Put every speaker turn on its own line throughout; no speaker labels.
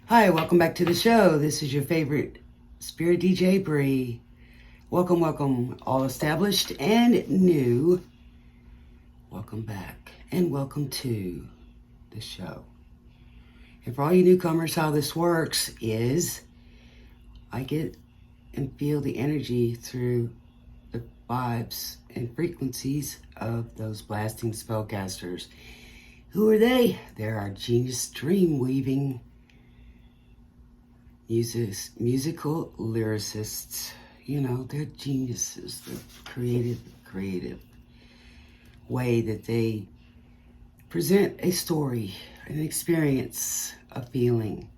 Hi, welcome back to the show. This is your favorite spirit DJ, Bree. Welcome, welcome, all established and new. Welcome back and welcome to the show. And for all you newcomers, how this works is I get and feel the energy through the vibes and frequencies of those blasting spellcasters. Who are they? They're our genius dream weaving musical lyricists. You know, they're geniuses. The creative way that they present a story, an experience, a feeling.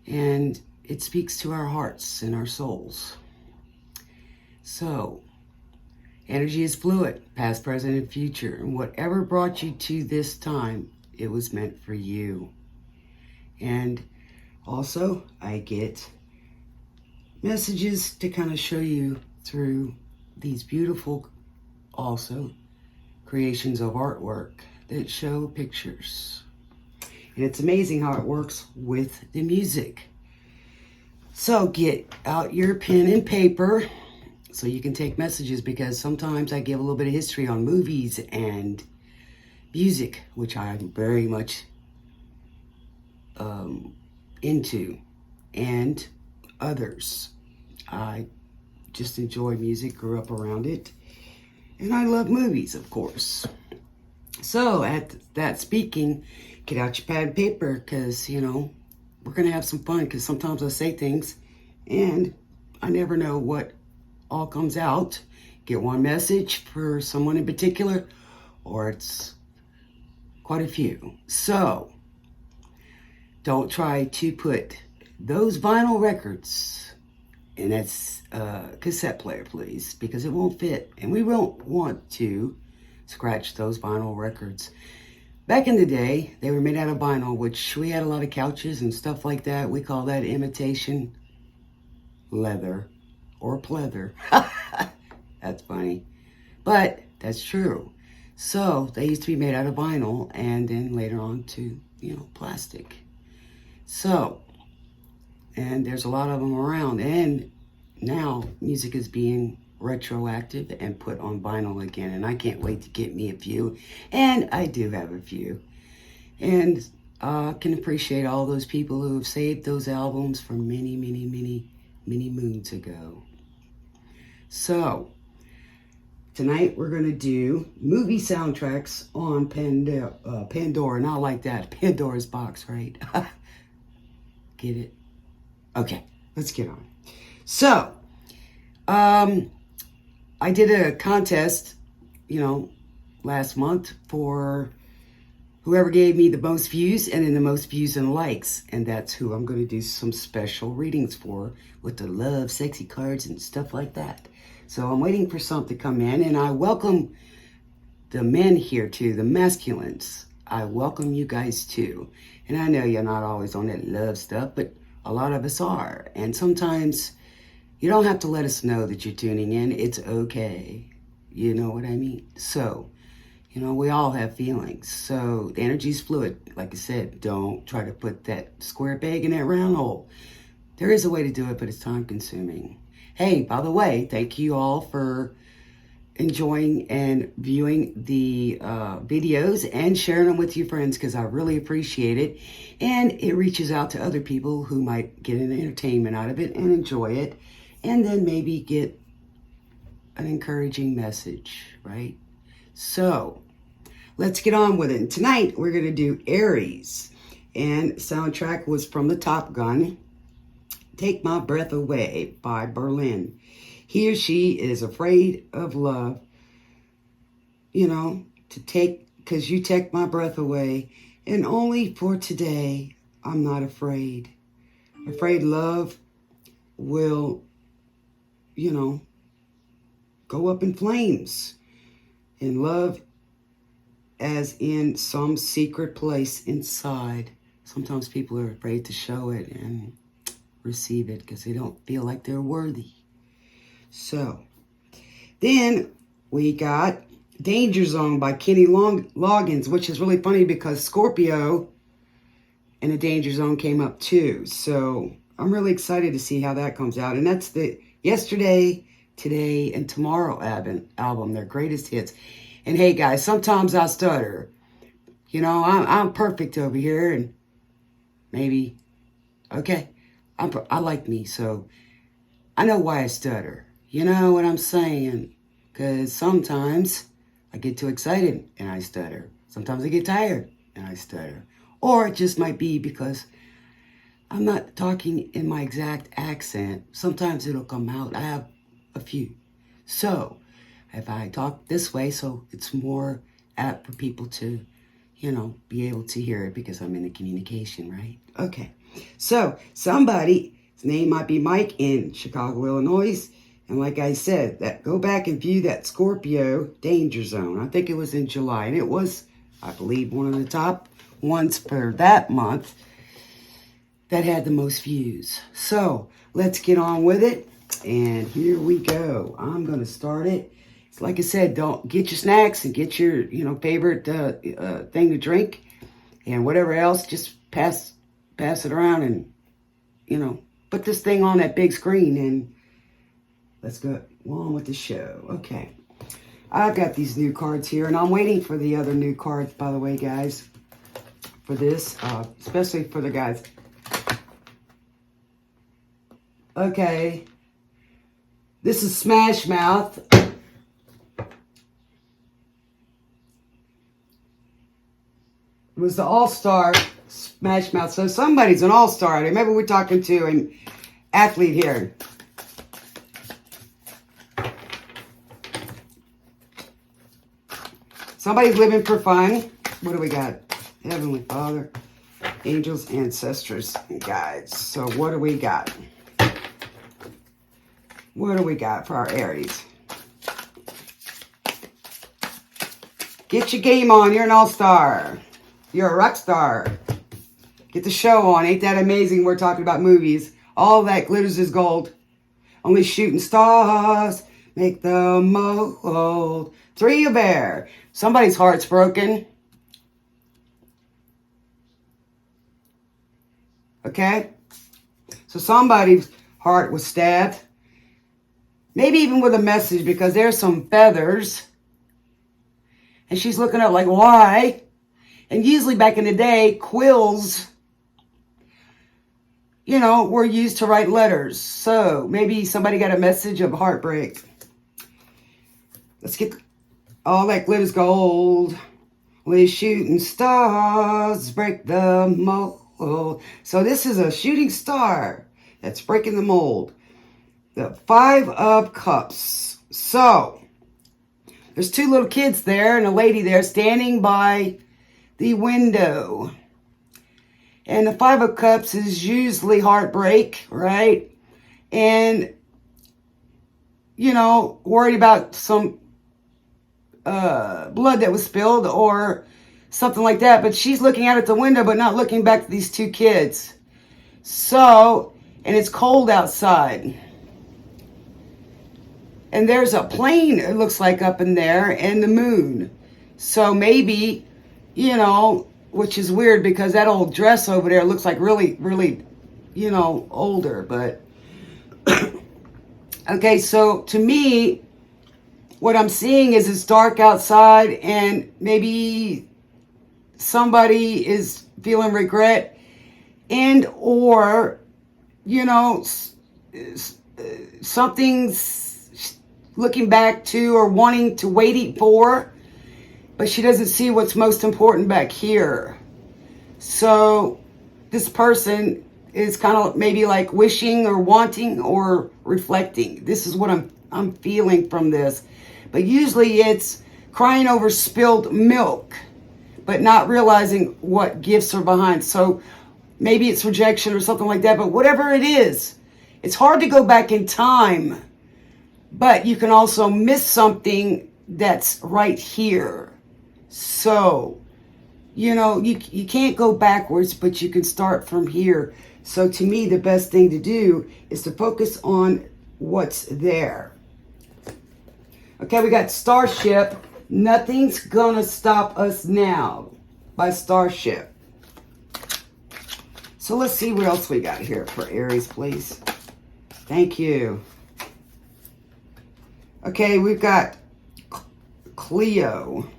And it speaks to our hearts and our souls. So, energy is fluid, past, present, and future. And whatever brought you to this time, it was meant for you. And also, I get messages to kind of show you through these beautiful, also, creations of artwork that show pictures. And it's amazing how it works with the music. So get out your pen and paper so you can take messages, because sometimes I give a little bit of history on movies and music, which I'm very much into, and others. I just enjoy music, grew up around it, and I love movies, of course. So at that speaking, get out your pad and paper, because, you know, we're going to have some fun, because sometimes I say things and I never know what all comes out. Get one message for someone in particular, or it's quite a few. So don't try to put those vinyl records in that cassette player, please, because it won't fit. And we won't want to scratch those vinyl records. Back in the day, they were made out of vinyl, which we had a lot of couches and stuff like that. We call that imitation leather or pleather. That's funny, but that's true. So they used to be made out of vinyl, and then later on to, plastic. So, and there's a lot of them around, and now music is being retroactive and put on vinyl again, and I can't wait to get me a few, and I do have a few, and can appreciate all those people who have saved those albums from many moons ago. So tonight we're going to do movie soundtracks on Pandora, not like that, Pandora's box, right? Get it? Okay, let's get on. So, I did a contest, last month for whoever gave me the most views and then the most views and likes. And that's who I'm going to do some special readings for with the love, sexy cards and stuff like that. So I'm waiting for some to come in, and I welcome the men here too, the masculines. I welcome you guys too. And I know you're not always on that love stuff, but a lot of us are. And sometimes you don't have to let us know that you're tuning in. It's okay. You know what I mean? So, we all have feelings. So the energy's fluid. Like I said, don't try to put that square peg in that round hole. There is a way to do it, but it's time consuming. Hey, by the way, thank you all for enjoying and viewing the videos and sharing them with your friends, because I really appreciate it. And it reaches out to other people who might get an entertainment out of it and enjoy it, and then maybe get an encouraging message, right? So let's get on with it. And tonight we're going to do ARIES, and soundtrack was from the Top Gun, Take My Breath Away by Berlin. He or she is afraid of love, because you take my breath away, and only for today, I'm not afraid. Afraid love will, go up in flames. And love as in some secret place inside. Sometimes people are afraid to show it and receive it because they don't feel like they're worthy. So, then we got Danger Zone by Kenny Loggins, which is really funny because Scorpio And the Danger Zone came up too. So I'm really excited to see how that comes out. And that's the Yesterday, Today, and Tomorrow album, their greatest hits. And hey guys, sometimes I stutter. You know, I'm perfect over here, and maybe, okay, I like me, so I know why I stutter. You know what I'm saying? Because sometimes I get too excited and I stutter. Sometimes I get tired and I stutter. Or it just might be because I'm not talking in my exact accent. Sometimes it'll come out. I have a few. So if I talk this way, so it's more apt for people to, you know, be able to hear it because I'm in the communication, right? Okay. So somebody, his name might be Mike in Chicago, Illinois. And like I said, go back and view that Scorpio Danger Zone. I think it was in July. And it was, I believe, one of the top ones for that month that had the most views. So let's get on with it. And here we go. I'm going to start it. It's like I said, don't get your snacks and get your, you know, favorite thing to drink and whatever else. Just pass it around and, you know, put this thing on that big screen and let's go on with the show. Okay. I've got these new cards here, and I'm waiting for the other new cards, by the way, guys, for this, especially for the guys. Okay. This is Smash Mouth. It was the All-Star Smash Mouth. So somebody's an All-Star. Maybe we're talking to an athlete here. Somebody's living for fun. What do we got? Heavenly Father, angels, ancestors, and guides. So what do we got? What do we got for our Aries? Get your game on. You're an all-star. You're a rock star. Get the show on. Ain't that amazing? We're talking about movies. All that glitters is gold. Only shooting stars make the mold. Three of Bear. Somebody's heart's broken. Okay? So somebody's heart was stabbed. Maybe even with a message, because there's some feathers. And she's looking up like, why? And usually back in the day, quills, you know, were used to write letters. So maybe somebody got a message of heartbreak. Let's get all that glitters gold. Only shooting stars break the mold. So this is a shooting star that's breaking the mold. The Five of Cups. So, there's two little kids there and a lady there standing by the window. And the Five of Cups is usually heartbreak, right? And, you know, worried about some blood that was spilled or something like that. But she's looking out at the window but not looking back at these two kids. So, and it's cold outside. And there's a plane, it looks like, up in there, and the moon. So maybe, you know, which is weird because that old dress over there looks like really, really, you know, older. But, okay, so to me, what I'm seeing is it's dark outside and maybe somebody is feeling regret and or, you know, something's looking back to or wanting to waiting for, but she doesn't see what's most important back here. So this person is kind of maybe like wishing or wanting or reflecting. This is what I'm feeling from this. But usually it's crying over spilled milk, but not realizing what gifts are behind. So maybe it's rejection or something like that, but whatever it is, it's hard to go back in time. But you can also miss something that's right here. So, you know, you can't go backwards, but you can start from here. So to me, the best thing to do is to focus on what's there. Okay, we got Starship. Nothing's gonna stop us now by Starship. So let's see what else we got here for Aries, please. Thank you. Okay, we've got Cleo.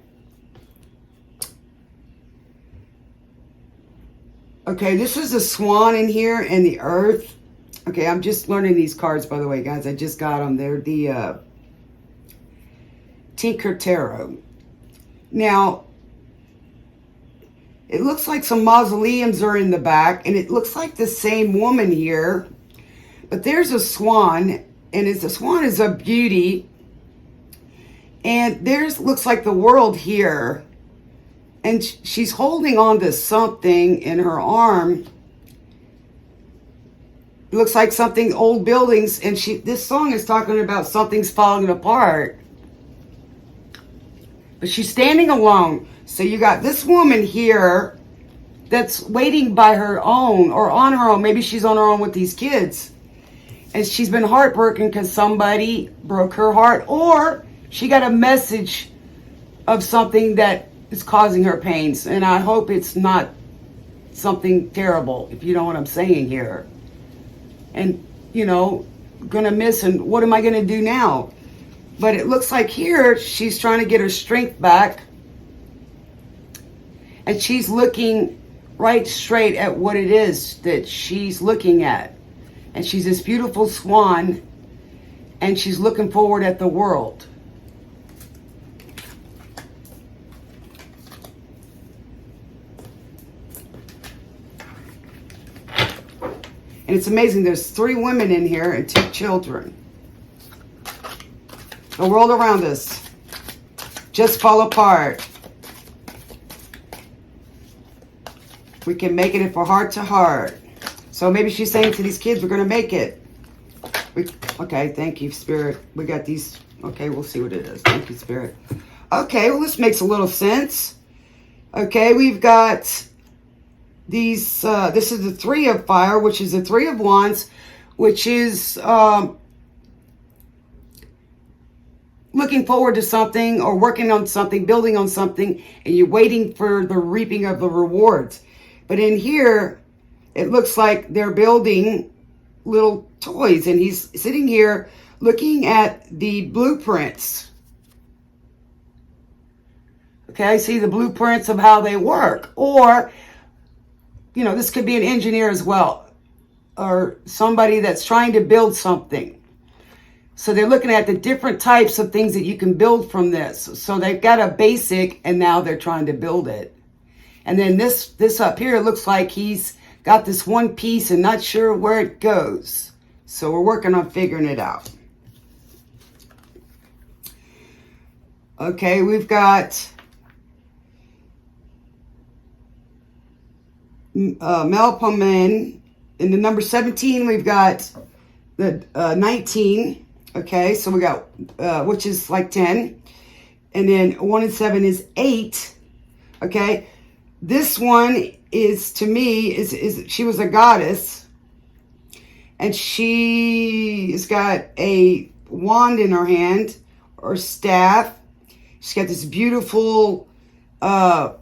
Okay, this is a swan in here and the earth. Okay, I'm just learning these cards, by the way, guys. I just got them. They're the Tinker Tarot. Now, it looks like some mausoleums are in the back, and it looks like the same woman here. But there's a swan, and the swan is a beauty. And there's looks like the world here. And she's holding on to something in her arm. It looks like something, old buildings. And this song is talking about something's falling apart. But she's standing alone. So you got this woman here that's waiting by her own or on her own. Maybe she's on her own with these kids. And she's been heartbroken because somebody broke her heart. Or she got a message of something that is causing her pains. And I hope it's not something terrible, if you know what I'm saying here. And, you know, gonna miss, and what am I gonna do now? But it looks like here she's trying to get her strength back. And she's looking right straight at what it is that she's looking at. And she's this beautiful swan, and she's looking forward at the world. And it's amazing. There's 3 women in here and 2 children. The world around us just fall apart. We can make it if we're heart to heart. So maybe she's saying to these kids, we're going to make it. Okay, thank you, Spirit. We got these. Okay, we'll see what it is. Thank you, Spirit. Okay, well, this makes a little sense. Okay, we've got these. This is the 3 of fire, which is the 3 of wands, which is looking forward to something or working on something, building on something, and you're waiting for the reaping of the rewards. But in here, it looks like they're building little toys, and he's sitting here looking at the blueprints. Okay, I see the blueprints of how they work. Or, you know, this could be an engineer as well, or somebody that's trying to build something. So they're looking at the different types of things that you can build from this. So they've got a basic, and now they're trying to build it. And then this up here looks like he's got this one piece and not sure where it goes. So we're working on figuring it out. Okay, we've got Melpomene. In the number 17, we've got the 19. Okay, so we got, which is like 10. And then 1 and 7 is 8. Okay, this one is, to me, is she was a goddess. And she's got a wand in her hand, or staff. She's got this beautiful wrap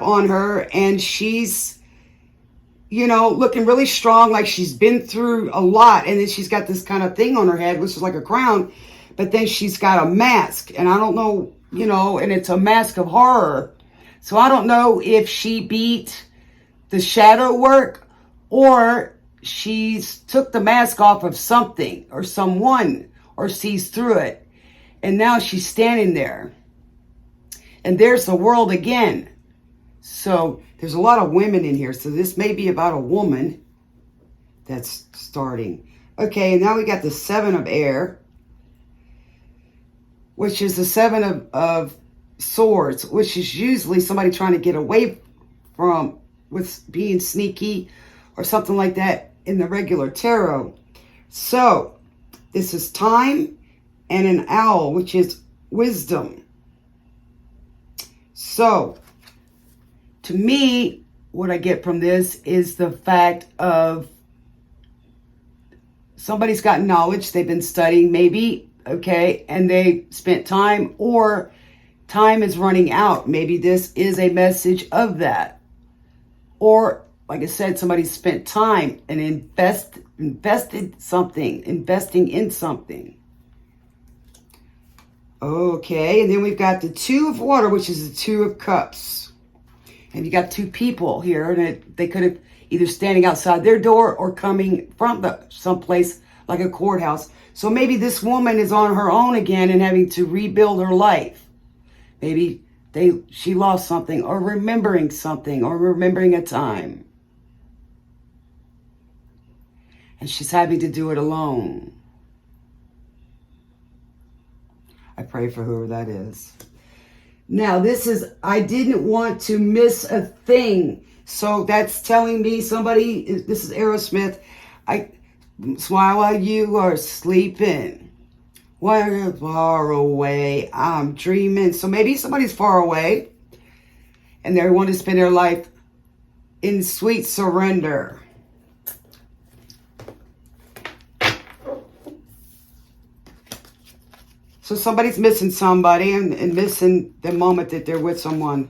on her, and she's, you know, looking really strong, like she's been through a lot. And then she's got this kind of thing on her head, which is like a crown, but then she's got a mask, and I don't know, you know, and it's a mask of horror. So I don't know if she beat the shadow work, or she's took the mask off of something or someone, or sees through it. And now she's standing there. And there's the world again. So there's a lot of women in here. So this may be about a woman that's starting. Okay, and now we got the 7 of air, which is the 7 of swords, which is usually somebody trying to get away from, with being sneaky or something like that in the regular tarot. So this is time and an owl, which is wisdom. So to me, what I get from this is the fact of somebody's got knowledge, they've been studying maybe, okay, and they spent time, or time is running out. Maybe this is a message of that. Or, like I said, somebody spent time and investing in something. Okay, and then we've got the Two of Water, which is the Two of Cups. And you got two people here, and they could have either standing outside their door or coming from someplace like a courthouse. So maybe this woman is on her own again and having to rebuild her life. Maybe she lost something, or remembering something, or remembering a time. And she's having to do it alone. I pray for whoever that is. Now, this is, I didn't want to miss a thing. So that's telling me somebody, this is Aerosmith, while you are sleeping, while you're far away, I'm dreaming. So maybe somebody's far away and they want to spend their life in sweet surrender. So somebody's missing somebody and missing the moment that they're with someone.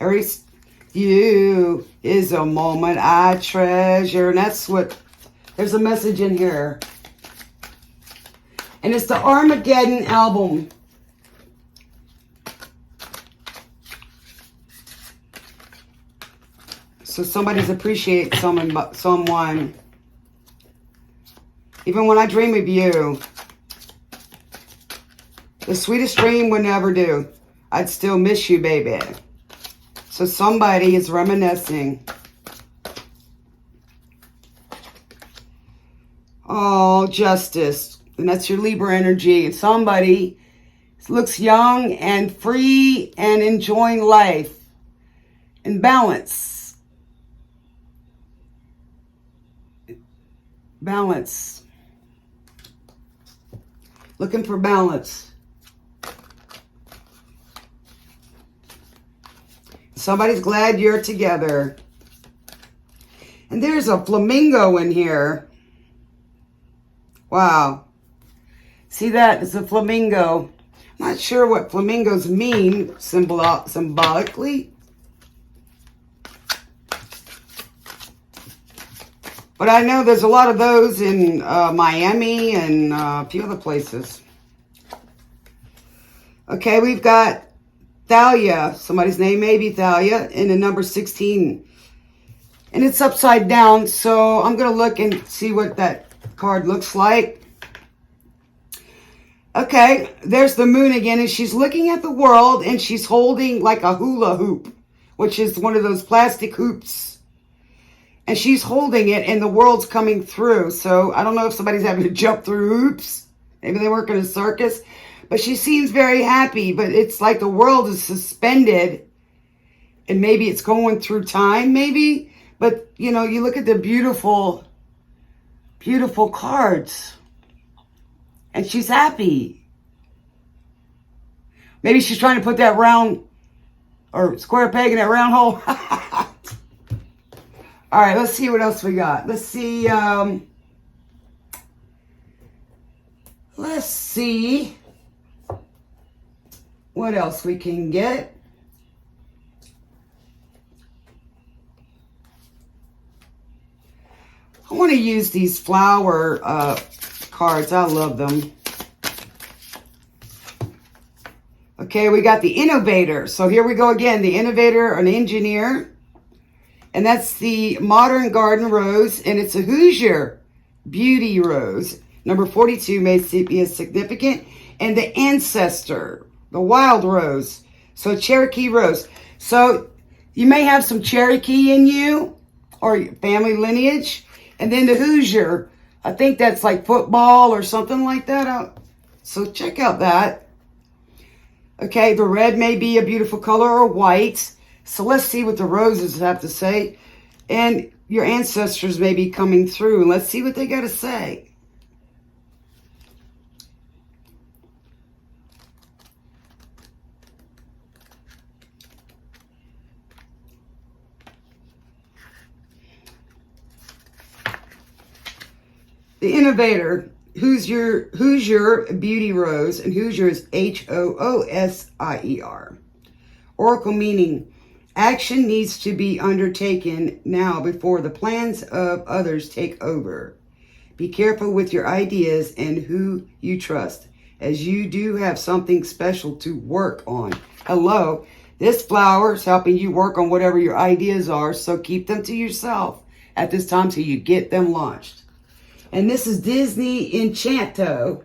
Aries, you is a moment I treasure. And that's what, there's a message in here. And it's the Armageddon album. So somebody's appreciate someone. Even when I dream of you. The sweetest dream would never do. I'd still miss you, baby. So somebody is reminiscing. Oh, justice. And that's your Libra energy. And somebody looks young and free and enjoying life. In balance. Balance. Looking for balance. Somebody's glad you're together. And there's a flamingo in here. Wow. See that? It's a flamingo. I'm not sure what flamingos mean symbolically. But I know there's a lot of those in Miami and a few other places. Okay, we've got Thalia, somebody's name may be Thalia, in the number 16. And it's upside down, so I'm going to look and see what that card looks like. Okay, there's the moon again, and she's looking at the world, and she's holding like a hula hoop, which is one of those plastic hoops. And she's holding it, and the world's coming through. So I don't know if somebody's having to jump through hoops. Maybe they work in a circus. But she seems very happy, but it's like the world is suspended and maybe it's going through time, maybe. But, you know, you look at the beautiful, beautiful cards and she's happy. Maybe she's trying to put that round or square peg in that round hole. All right, let's see what else we got. Let's see. Let's see what else we can get. I want to use these flower cards. I love them. Okay, we got the innovator. So here we go again. The innovator, an engineer. And that's the modern garden rose. And it's a Hoosier beauty rose. Number 42 may be as significant. And the ancestor, the wild rose. So Cherokee rose. So you may have some Cherokee in you or family lineage. And then the Hoosier, I think that's like football or something like that. So check out that. Okay, the red may be a beautiful color or white. So let's see what the roses have to say. And your ancestors may be coming through. Let's see what they got to say. The innovator, Hoosier beauty rose, and Hoosier is Hoosier. Oracle meaning, Action needs to be undertaken now before the plans of others take over. Be careful with your ideas and who you trust, as you do have something special to work on. Hello, this flower is helping you work on whatever your ideas are, so keep them to yourself at this time till you get them launched. And this is Disney Enchanto.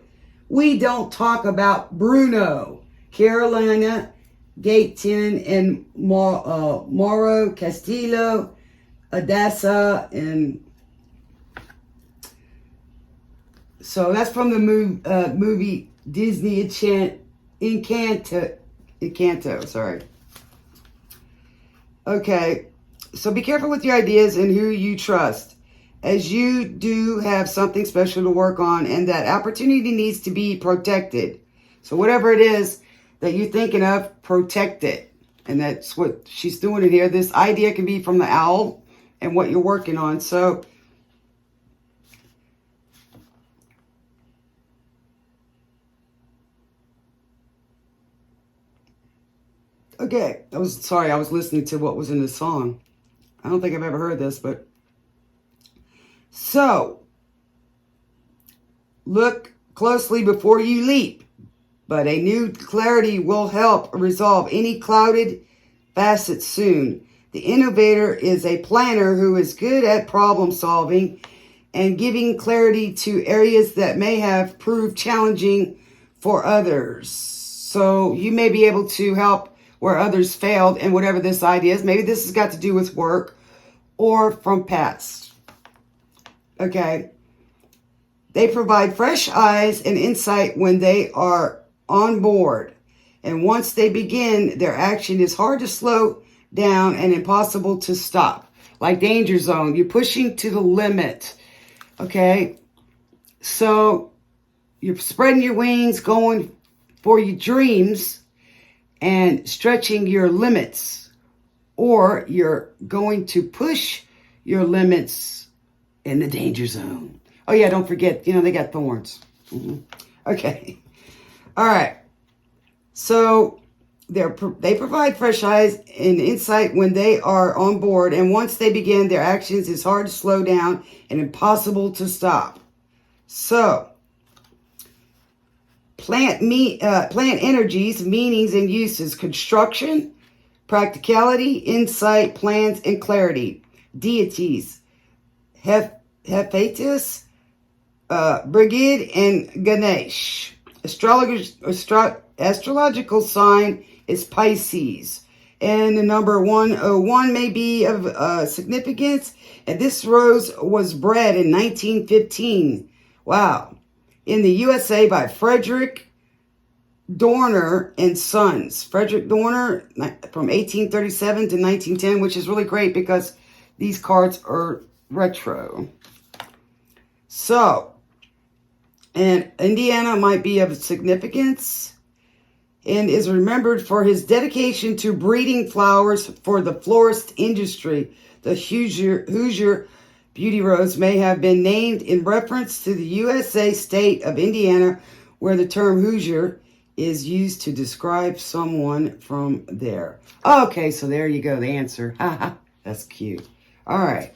We don't talk about Bruno, Carolina, Gate 10, and Mauro Castillo, Adassa, and so that's from the movie Disney Encanto, sorry. Okay, so be careful with your ideas and who you trust, as you do have something special to work on, and that opportunity needs to be protected. So whatever it is that you're thinking of, protect it. And that's what she's doing in here. This idea can be from the owl and what you're working on. So okay, I was listening to what was in the song. I don't think I've ever heard this, but so look closely before you leap, but a new clarity will help resolve any clouded facets soon. The innovator is a planner who is good at problem solving and giving clarity to areas that may have proved challenging for others. So you may be able to help where others failed and whatever this idea is. Maybe this has got to do with work or from past. Okay. They provide fresh eyes and insight when they are on board. And once they begin, their action is hard to slow down and impossible to stop. Like danger zone. You're pushing to the limit. Okay. So you're spreading your wings, going for your dreams and stretching your limits, or you're going to push your limits in the danger zone. Oh yeah, don't forget, they got thorns. Okay. All right. So they provide fresh eyes and insight when they are on board, and once they begin their actions, it's hard to slow down and impossible to stop. So plant energies, meanings, and uses: construction, practicality, insight, plans, and clarity. Deities: Hephaestus, Brigid, and Ganesh. Astrological sign is Pisces. And the number 101 may be of significance. And this rose was bred in 1915. Wow. In the USA by Frederick Dorner and Sons. Frederick Dorner from 1837 to 1910, which is really great because these cards are retro. So, and Indiana might be of significance and is remembered for his dedication to breeding flowers for the florist industry. The Hoosier Beauty Rose may have been named in reference to the USA state of Indiana, where the term Hoosier is used to describe someone from there. Okay, so there you go, the answer. That's cute. All right,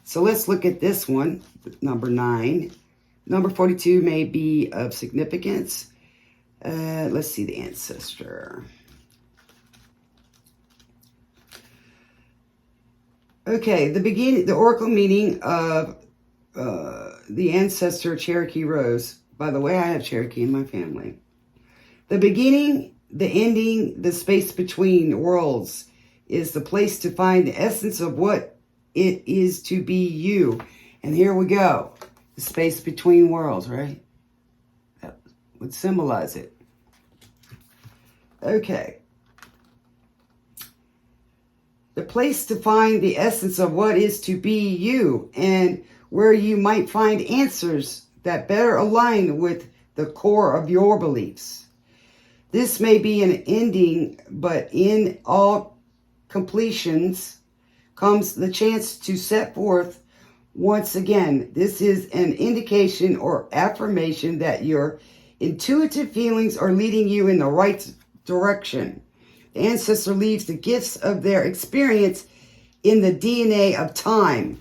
so let's look at this one, number 9. Number 42 may be of significance. Let's see the ancestor. Okay, the oracle meaning of the ancestor Cherokee Rose. By the way, I have Cherokee in my family. The beginning, the ending, the space between worlds is the place to find the essence of what it is to be you. And here we go. The space between worlds, right? That would symbolize it. Okay. The place to find the essence of what is to be you, and where you might find answers that better align with the core of your beliefs. This may be an ending, but in all completions comes the chance to set forth once again. This is an indication or affirmation that your intuitive feelings are leading you in the right direction. The ancestor leaves the gifts of their experience in the DNA of time.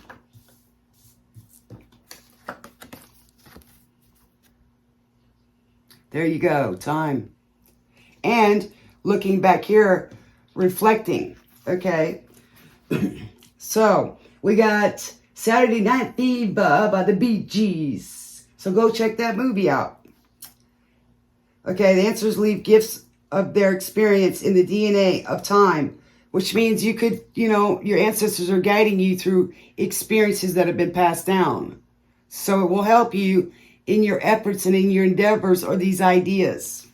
There you go, time. And looking back here, reflecting, okay? So, we got Saturday Night Fever by the Bee Gees. So go check that movie out. Okay, the ancestors leave gifts of their experience in the DNA of time, which means you could, your ancestors are guiding you through experiences that have been passed down. So it will help you in your efforts and in your endeavors or these ideas.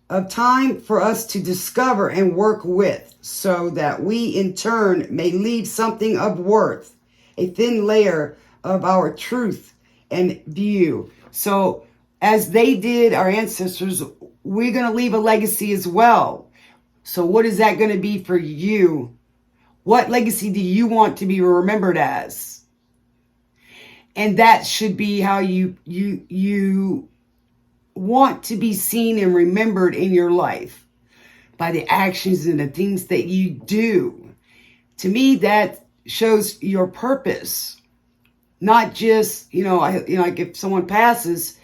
Of time for us to discover and work with, so that we in turn may leave something of worth, a thin layer of our truth and view. So as they did, our ancestors, we're going to leave a legacy as well. So what is that going to be for you? What legacy do you want to be remembered as? And that should be how you want to be seen and remembered in your life, by the actions and the things that you do. To me, that shows your purpose, not just, like if someone passes,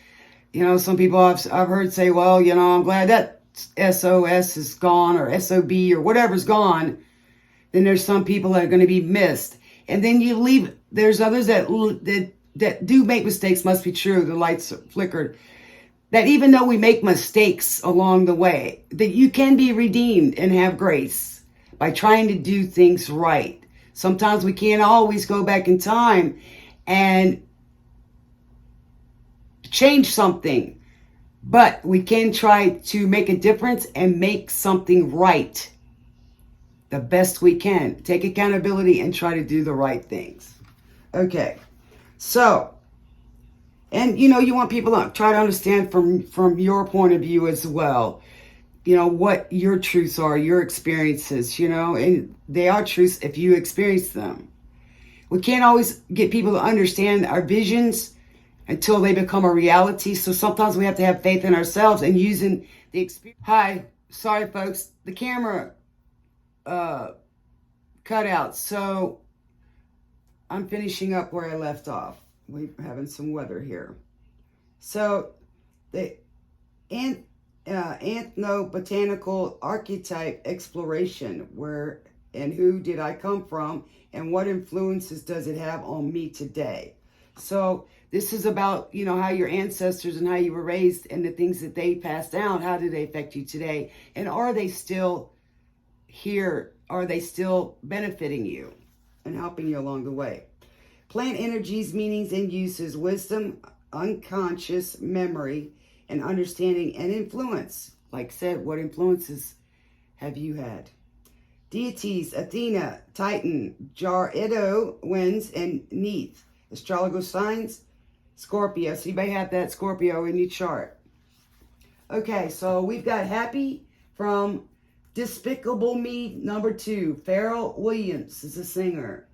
some people I've heard say, well, I'm glad that SOS is gone, or SOB or whatever's gone. Then there's some people that are going to be missed. And then you leave, there's others that do make mistakes, must be true. The lights flickered. That even though we make mistakes along the way, that you can be redeemed and have grace by trying to do things right. Sometimes we can't always go back in time and change something, but we can try to make a difference and make something right the best we can. Take accountability and try to do the right things. Okay, so... And, you want people to try to understand from your point of view as well, what your truths are, your experiences, and they are truths if you experience them. We can't always get people to understand our visions until they become a reality. So sometimes we have to have faith in ourselves and using the experience. Hi, sorry folks, the camera cut out. So I'm finishing up where I left off. We're having some weather here. So the ethnobotanical archetype exploration, where and who did I come from and what influences does it have on me today? So this is about, how your ancestors and how you were raised and the things that they passed down, how do they affect you today? And are they still here? Are they still benefiting you and helping you along the way? Plant energies, meanings, and uses, wisdom, unconscious memory, and understanding and influence. Like I said, what influences have you had? Deities, Athena, Titan, Jar-Edo, winds, and Neith. Astrological signs, Scorpio. So you may have that Scorpio in your chart. Okay, so we've got Happy from Despicable Me #2. Pharrell Williams is a singer.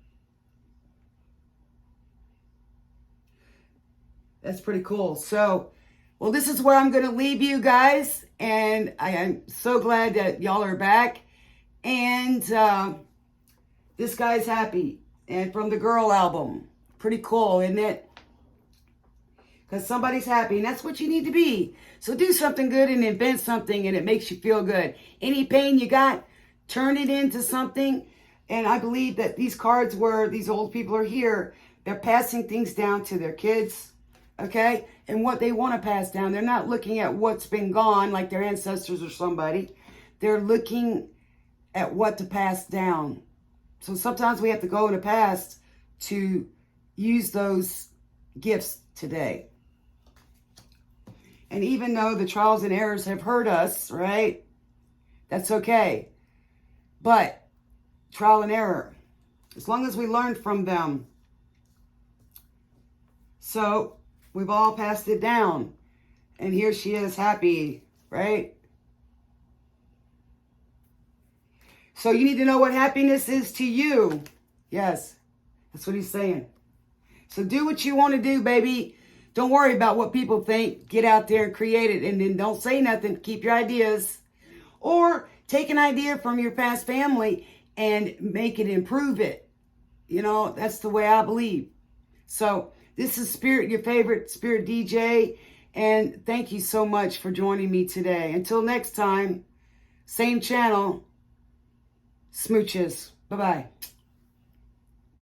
That's pretty cool. So, well, this is where I'm going to leave you guys. And I am so glad that y'all are back. And this guy's Happy. And from the Girl album. Pretty cool, isn't it? Because somebody's happy. And that's what you need to be. So do something good and invent something. And it makes you feel good. Any pain you got, turn it into something. And I believe that these cards where these old people are here, they're passing things down to their kids. Okay, and what they want to pass down. They're not looking at what's been gone like their ancestors or somebody. They're looking at what to pass down. So sometimes we have to go in the past to use those gifts today. And even though the trials and errors have hurt us, right? That's okay. But trial and error, as long as we learn from them. So we've all passed it down. And here she is, Happy, right? So you need to know what happiness is to you. Yes, that's what he's saying. So do what you want to do, baby. Don't worry about what people think. Get out there and create it. And then don't say nothing. Keep your ideas. Or take an idea from your past family and make it, improve it. You know, that's the way I believe. So this is Spirit, your favorite Spirit DJ. And thank you so much for joining me today. Until next time, same channel, smooches. Bye-bye.